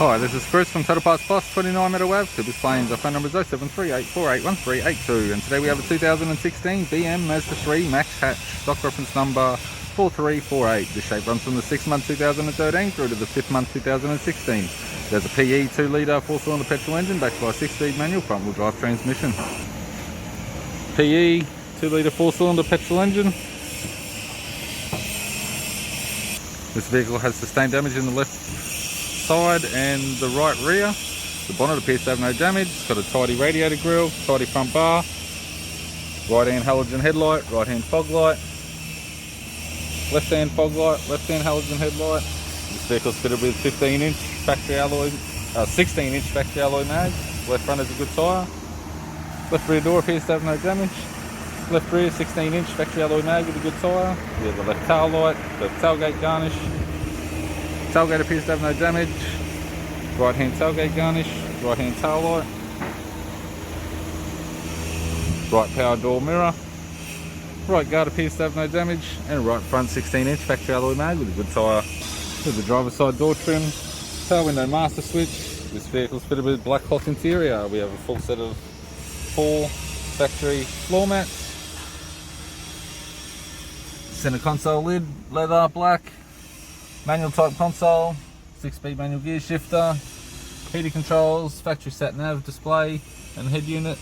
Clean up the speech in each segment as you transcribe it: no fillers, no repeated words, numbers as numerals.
Hi, this is Chris from Total Parts Plus, 29 Meadow Ave. To displays, our phone number is 0738481382, and today we have a 2016 BM Mazda 3 Max Hatch, stock reference number 4348. This shape runs from the 6th month 2013 through to the 5th month 2016. There's a PE 2 litre 4-cylinder petrol engine backed by a 6-speed manual front wheel drive transmission. PE 2 litre 4-cylinder petrol engine. This vehicle has sustained damage in the left side and the right rear. The bonnet appears to have no damage. It's got a tidy radiator grille, tidy front bar, right hand halogen headlight, right hand fog light, left hand fog light, left hand halogen headlight. This vehicle is fitted with 15-inch factory alloy, 16-inch factory alloy mag. Left front has a good tyre. Left rear door appears to have no damage. Left rear 16-inch factory alloy mag with a good tyre. We have the left tail light, the tailgate garnish. Tailgate appears to have no damage. Right hand tailgate garnish, right hand tail light. Right power door mirror. Right guard appears to have no damage. And right front 16-inch factory alloy mag with a good tyre. With the driver's side door trim. Tail window master switch. This vehicle is fitted with black cloth interior. We have a full set of 4 factory floor mats. Center console lid, leather, black. Manual type console, 6-speed manual gear shifter, heater controls, factory sat nav display and head unit,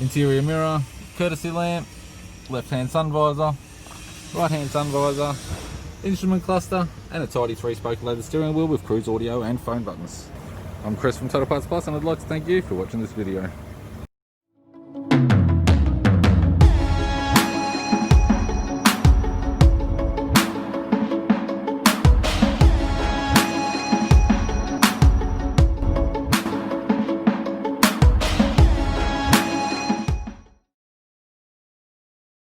interior mirror, courtesy lamp, left hand sun visor, right hand sun visor, instrument cluster, and a tidy 3-spoke leather steering wheel with cruise audio and phone buttons. I'm Chris from Total Parts Plus, and I'd like to thank you for watching this video.